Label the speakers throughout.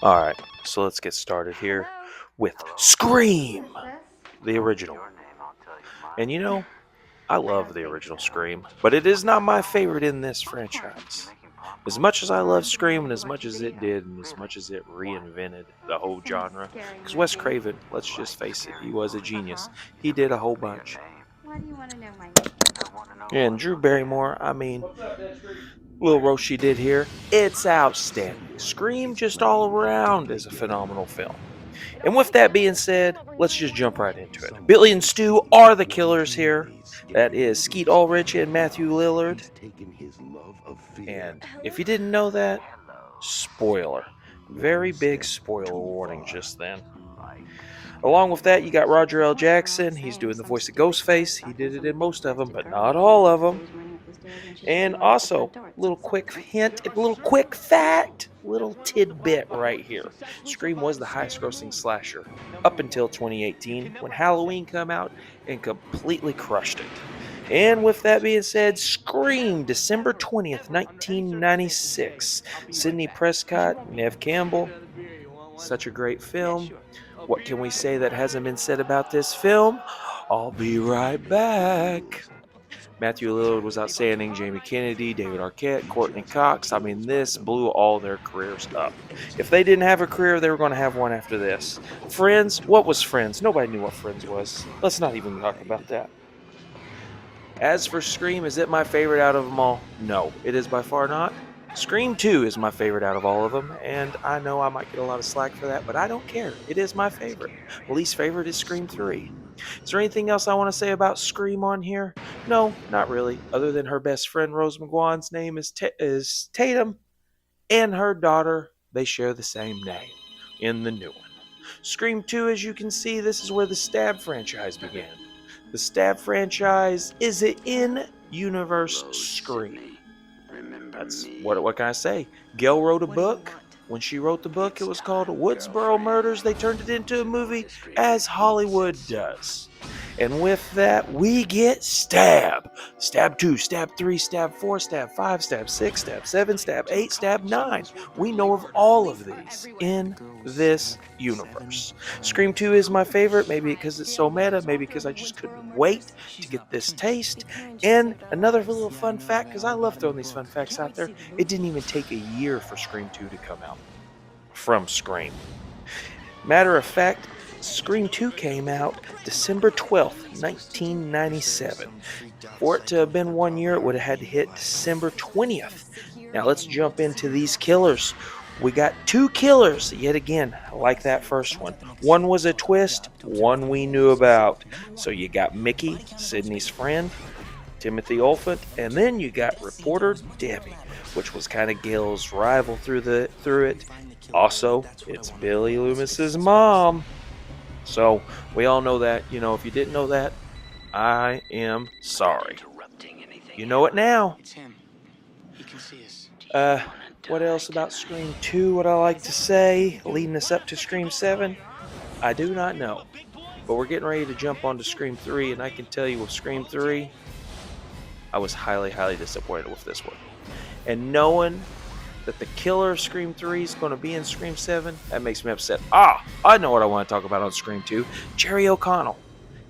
Speaker 1: Alright, so let's get started here with Scream, the original. And I love the original Scream, but it is not my favorite in this franchise. As much as I love Scream and as much as it did and as much as it reinvented the whole genre, because Wes Craven, let's just face it, he was a genius. He did a whole bunch.
Speaker 2: Why do you want to know my
Speaker 1: And Drew Barrymore, little roast she did here, it's outstanding. Scream just all around is a phenomenal film. And with that being said, let's just jump right into it. Billy and Stu are the killers here. That is Skeet Ulrich and Matthew Lillard. And if you didn't know that, spoiler. Very big spoiler warning just then. Along with that, you got Roger L. Jackson. He's doing the voice of Ghostface. He did it in most of them, but not all of them. And also, little quick hint, a little quick fact, little tidbit right here. Scream was the highest grossing slasher up until 2018 when Halloween came out and completely crushed it. And with that being said, Scream, December 20th, 1996. Sidney Prescott, Neve Campbell. Such a great film. What can we say that hasn't been said about this film? I'll be right back. Matthew Lillard was outstanding. Jamie Kennedy, David Arquette, Courteney Cox. I mean, this blew all their careers up. If they didn't have a career, they were going to have one after this. Friends? What was Friends? Nobody knew what Friends was. Let's not even talk about that. As for Scream, is it my favorite out of them all? No, it is by far not. Scream 2 is my favorite out of all of them, and I know I might get a lot of slack for that, but I don't care. It is my favorite. My least favorite is Scream 3. Is there anything else I want to say about Scream on here? No, not really, other than her best friend Rose McGowan's name is Tatum, and her daughter, they share the same name in the new one. Scream 2, as you can see, this is where the Stab franchise began. The Stab franchise is an in-universe Scream. That's what can I say? Gail wrote a book. When she wrote the book, it was called Woodsboro Murders. They turned it into a movie, as Hollywood does. And with that, we get Stab. Stab 2, Stab 3, Stab 4, Stab 5, Stab 6, Stab 7, Stab 8, Stab 9. We know of all of these in this universe. Scream 2 is my favorite, maybe because it's so meta, maybe because I just couldn't wait to get this taste. And another little fun fact, because I love throwing these fun facts out there, it didn't even take a year for Scream 2 to come out from Scream. Matter of fact, Scream 2 came out December 12th, 1997. For it to have been 1 year, it would have had to hit December 20th. Now let's jump into these killers. We got two killers, yet again, like that first one. One was a twist, one we knew about. So you got Mickey, Sidney's friend, Timothy-Olyphant, and then you got reporter Debbie, which was kind of Gail's rival through it. Also, it's Billy Loomis's mom. So we all know that. If you didn't know that, I am sorry. You know it now. What else about Scream 2 would I like to say, leading us up to Scream 7? I do not know. But we're getting ready to jump onto Scream 3, and I can tell you with Scream 3, I was highly, highly disappointed with this one. And knowing that the killer of Scream 3 is going to be in Scream 7, that makes me upset. I know what I want to talk about on Scream 2. Jerry O'Connell.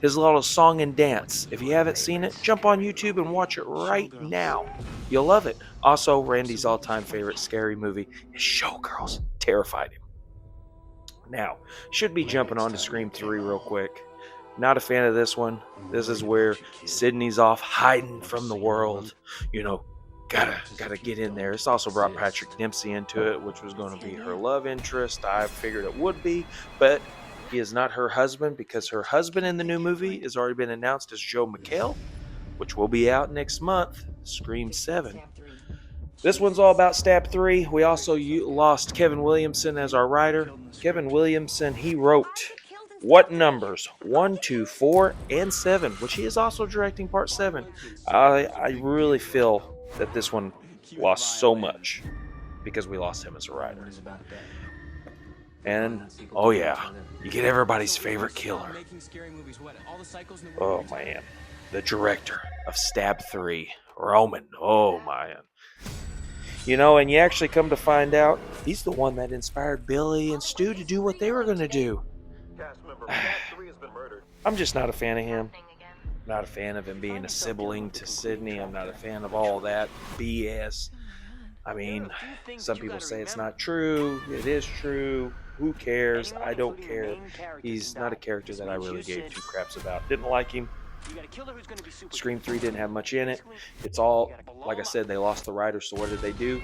Speaker 1: His little song and dance. If you haven't seen it, jump on YouTube and watch it right now. You'll love it. Also, Randy's all-time favorite scary movie is Showgirls. Terrified him. Now, should be jumping on to Scream 3 real quick. Not a fan of this one. This is where Sidney's off hiding from the world. Gotta get in there. It's also brought Patrick Dempsey into it, which was going to be her love interest. I figured it would be, but he is not her husband, because her husband in the new movie has already been announced as Joe McHale, which will be out next month, Scream 7. This one's all about Stab 3. We also lost Kevin Williamson as our writer. Kevin Williamson, he wrote What Numbers? 1, 2, 4, and 7, which he is also directing part 7. I really feel that this one lost so much because we lost him as a writer. And, oh yeah, you get everybody's favorite killer. Oh man, the director of Stab 3, Roman. Oh man. And you actually come to find out he's the one that inspired Billy and Stu to do what they were going to do. I'm just not a fan of him. Not a fan of him being a sibling to Sydney. I'm not a fan of all that BS. I mean, some people say it's not true. It is true. Who cares? I don't care. He's not a character that I really gave two craps about. Didn't like him. Scream 3 didn't have much in it. It's all, like I said, they lost the writer, so what did they do?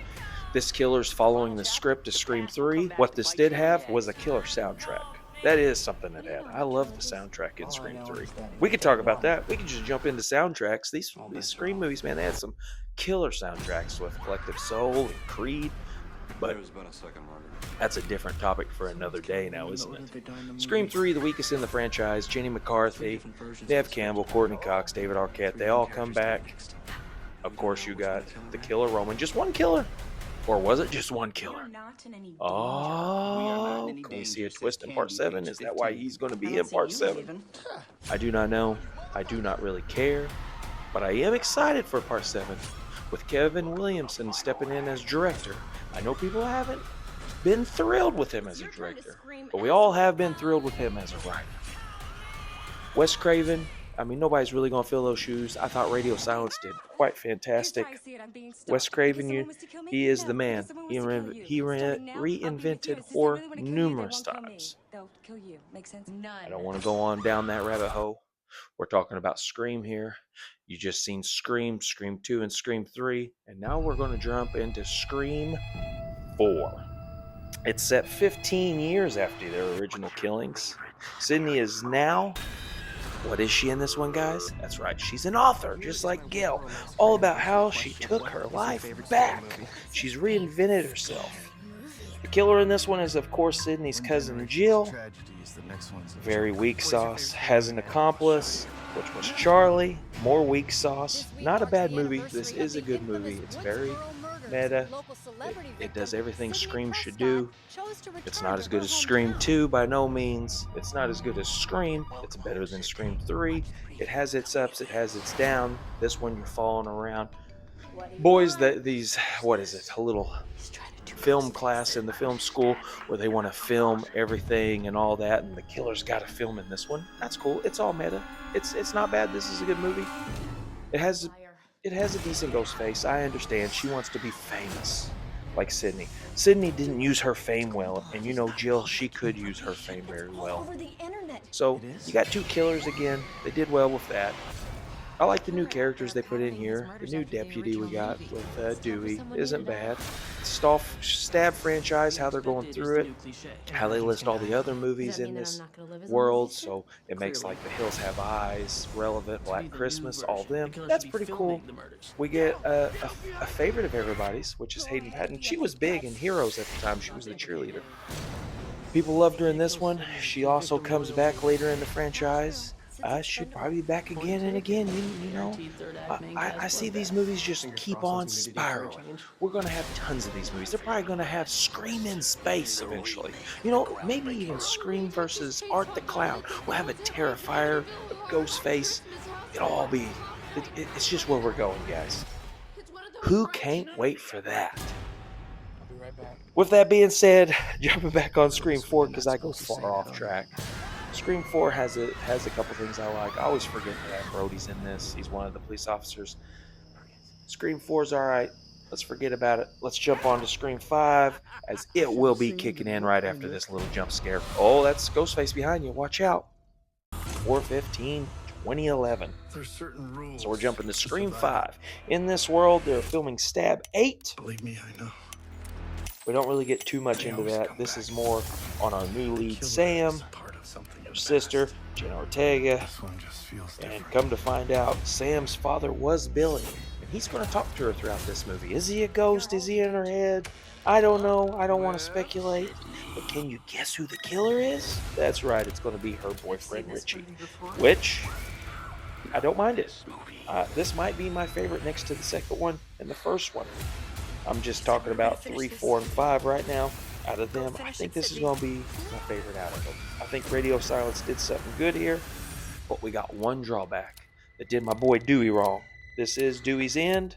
Speaker 1: This killer's following the script of Scream 3. What this did have was a killer soundtrack. That is something that had. I love the soundtrack in Scream 3. We could talk about that. We could just jump into soundtracks. These Scream movies, man, they had some killer soundtracks with Collective Soul and Creed. But that's a different topic for another day now, isn't it? Scream 3, the weakest in the franchise. Jenny McCarthy, Neve Campbell, Courteney Cox, David Arquette, they all come back. Of course, you got the killer Roman. Just one killer. Or was it just one killer? Oh, can we see a twist in part 7? Is that why he's going to be in part 7? I do not know. I do not really care. But I am excited for part 7 with Kevin Williamson stepping in as director. I know people haven't been thrilled with him as a director, but we all have been thrilled with him as a writer. Wes Craven, I mean, nobody's really going to fill those shoes. I thought Radio Silence did quite fantastic. Wes Craven, he is the man. He reinvented horror numerous times. I don't want to go on down that rabbit hole. We're talking about Scream here. You just seen Scream, Scream 2, and Scream 3. And now we're going to jump into Scream 4. It's set 15 years after their original killings. Sydney is now... What is she in this one, guys? That's right, she's an author, just like Gil. All about how she took her life back. She's reinvented herself. The killer in this one is, of course, Sydney's cousin Jill. Very weak sauce. Has an accomplice, which was Charlie. More weak sauce. Not a bad movie. This is a good movie. It's very meta. It does everything Scream should do. It's not as good as Scream 2 by no means. It's not as good as Scream. It's better than Scream 3. It has its ups, it has its downs. This one you're falling around. Boys, a little film class in the film school where they want to film everything and all that, and the killer's got to film in this one. That's cool. It's all meta. It's not bad. This is a good movie. It has a decent Ghostface. I understand. She wants to be famous, like Sydney. Sydney didn't use her fame well, and Jill, she could use her fame very well. So you got two killers again. They did well with that. I like the new characters they put in here. The new deputy we got with Dewey isn't bad. Stab franchise, how they're going through it, how they list all the other movies in this world, so it makes like The Hills Have Eyes relevant, Black Christmas, all them. That's pretty cool. We get a favorite of everybody's, which is Hayden Patton. She was big in Heroes at the time. She was the cheerleader. People loved her in this one. She also comes back later in the franchise. She'll probably be back again and again. I see these movies just keep on spiraling. We're going to have tons of these movies. They're probably going to have Scream in space eventually. Maybe even Scream versus Art the Clown. We'll have a Terrifier, a Ghostface. It'll all be... It's just where we're going, guys. Who can't wait for that? I'll be right back. With that being said, jumping back on Scream 4 because I go far off track. Scream 4 has a couple things I like. I always forget that Brody's in this. He's one of the police officers. Scream 4 is alright. Let's forget about it. Let's jump on to Scream 5, as it will be kicking in right after this little jump scare. Oh, that's Ghostface behind you. Watch out. 4/15/2011. So we're jumping to Scream 5. In this world, they're filming Stab 8.
Speaker 2: Believe me, I know.
Speaker 1: We don't really get too much into that. This is more on our new lead, Sam, her sister, Jenna Ortega, and come to find out, Sam's father was Billy, and he's going to talk to her throughout this movie. Is he a ghost? Is he in her head? I don't know. I don't want to speculate, but can you guess who the killer is? That's right. It's going to be her boyfriend, Richie, which I don't mind it. This might be my favorite next to the second one and the first one. I'm just talking about 3, 4, and 5 right now. Out of them, I think this is going to be my favorite out of them. I think Radio Silence did something good here, but we got one drawback that did my boy Dewey wrong. This is Dewey's End.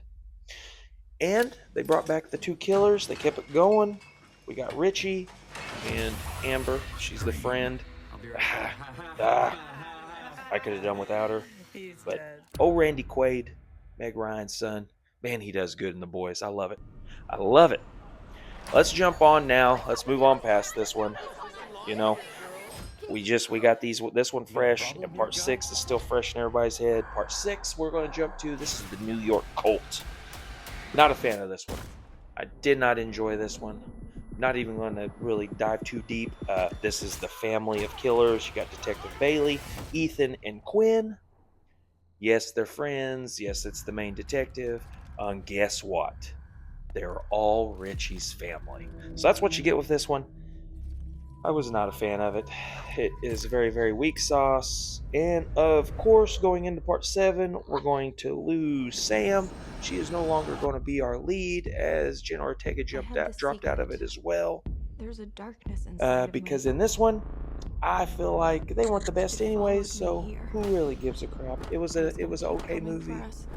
Speaker 1: And they brought back the two killers. They kept it going. We got Richie and Amber. She's the friend. I could have done without her.
Speaker 2: He's
Speaker 1: But
Speaker 2: dead.
Speaker 1: oh, Randy Quaid, Meg Ryan's son. Man, he does good in The Boys. I love it. I love it. Let's jump on now. Let's move on past this one. You know, we got this one fresh, and part 6 is still fresh in everybody's head. Part 6 we're going to jump to. This is the New York Cult. Not a fan of this one. I did not enjoy this one. Not even going to really dive too deep. This is the family of killers. You got Detective Bailey, Ethan, and Quinn. Yes, they're friends. Yes, it's the main detective. And guess what? They're all Richie's family. So that's what you get with this one. I was not a fan of it. It is very, very weak sauce. And of course, going into part 7, we're going to lose Sam. She is no longer going to be our lead, as Jenna Ortega dropped out of it as well.
Speaker 3: There's a darkness inside
Speaker 1: because
Speaker 3: of me.
Speaker 1: in this one, I feel like they weren't the best
Speaker 3: It
Speaker 1: anyways,
Speaker 3: followed
Speaker 1: so
Speaker 3: me here.
Speaker 1: who really gives a crap? It was an okay
Speaker 3: Coming for
Speaker 1: movie.
Speaker 3: us.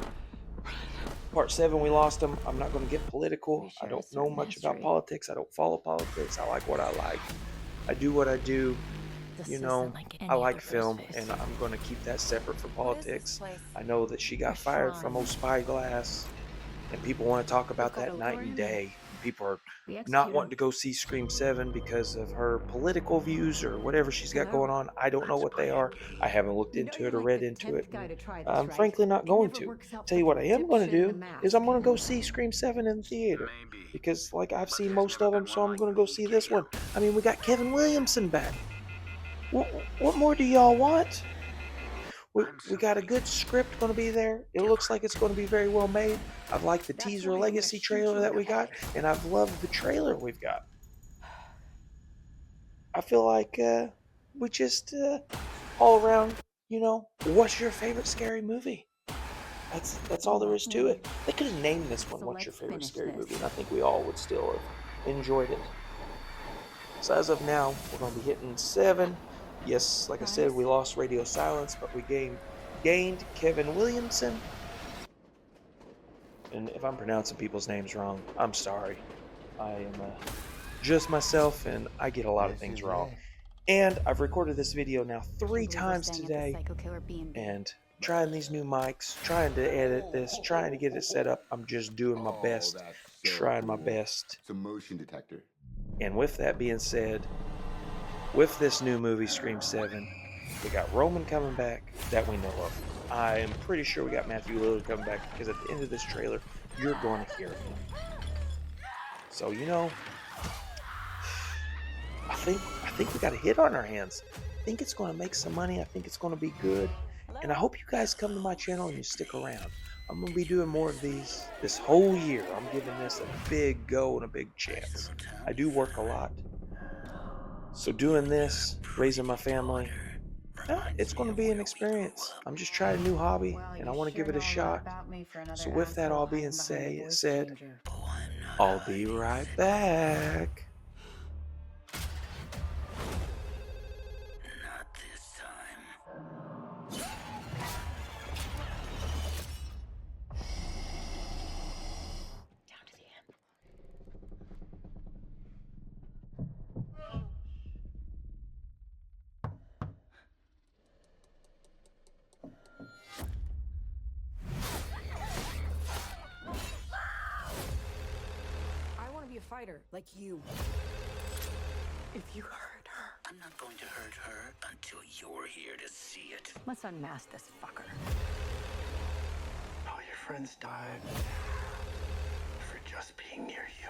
Speaker 1: Part 7, we lost them. I'm not going to get political.
Speaker 3: We
Speaker 1: I
Speaker 3: share a
Speaker 1: don't know
Speaker 3: certain
Speaker 1: much about
Speaker 3: history.
Speaker 1: politics. I don't follow politics. I like what I like. I do what I do.
Speaker 3: This
Speaker 1: You
Speaker 3: isn't
Speaker 1: know,
Speaker 3: like any
Speaker 1: I like
Speaker 3: other
Speaker 1: film,
Speaker 3: Ghostface.
Speaker 1: and I'm going to keep that separate from
Speaker 3: What is this
Speaker 1: politics.
Speaker 3: place?
Speaker 1: I know that she got
Speaker 3: A
Speaker 1: fired from
Speaker 3: shrine.
Speaker 1: old Spyglass, and people want to talk about
Speaker 3: got
Speaker 1: that
Speaker 3: a
Speaker 1: night
Speaker 3: lure
Speaker 1: and
Speaker 3: in
Speaker 1: day. People are
Speaker 3: The
Speaker 1: not
Speaker 3: executor.
Speaker 1: wanting to go see Scream 7 because of her political views or whatever she's got going on. I don't know what they are. I haven't looked into it or read into it. I'm frankly not going to. Tell you what I am going to do is I'm going to go see Scream 7 in the theater. Because, like, I've seen most of them, so I'm going to go see this one. I mean, we got Kevin Williamson back. What more do y'all want? We got a good script going to be there. It looks like it's going to be very well made. I've liked the teaser legacy trailer that we got, and I've loved the trailer we've got. I feel like we just all around, what's your favorite scary movie? That's all there is to it. They could have named this one "What's Your Favorite Scary Movie," and I think we all would still have enjoyed it. So as of now, we're going to be hitting 7. Yes, like I said, we lost Radio Silence, but we gained Kevin Williamson. And if I'm pronouncing people's names wrong, I'm sorry. I am just myself, and I get a lot of things wrong. And I've recorded this video now 3 times today, and trying these new mics, trying to edit this, trying to get it set up. I'm just doing my best, trying my best.
Speaker 4: It's a motion detector.
Speaker 1: And with that being said, with this new movie, Scream 7, we got Roman coming back that we know of. I am pretty sure we got Matthew Lillard coming back because at the end of this trailer, you're going to hear him. So, I think we got a hit on our hands. I think it's going to make some money. I think it's going to be good. And I hope you guys come to my channel and you stick around. I'm going to be doing more of these this whole year. I'm giving this a big go and a big chance. I do work a lot. So doing this, raising my family, it's going to be an experience. I'm just trying a new hobby, and I want to give it a shot. So with that all being said, I'll be right back.
Speaker 5: Not this time.
Speaker 3: Down to the end.
Speaker 2: I want to be a fighter like you. If you hurt her.
Speaker 5: I'm not going to hurt her until you're here to see it.
Speaker 3: Let's unmask this fucker.
Speaker 6: All your friends died for just being near you.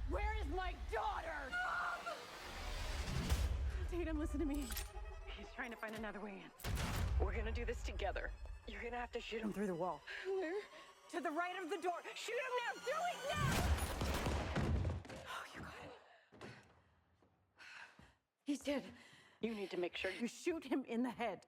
Speaker 2: Where is my daughter? Tatum, listen to me. He's trying to find another way in. We're gonna do this together. You're gonna have to shoot him through the wall. Where? To the right of the door. Shoot him now! Do it now! Oh, you got it. He's dead. You need to make sure you shoot him in the head.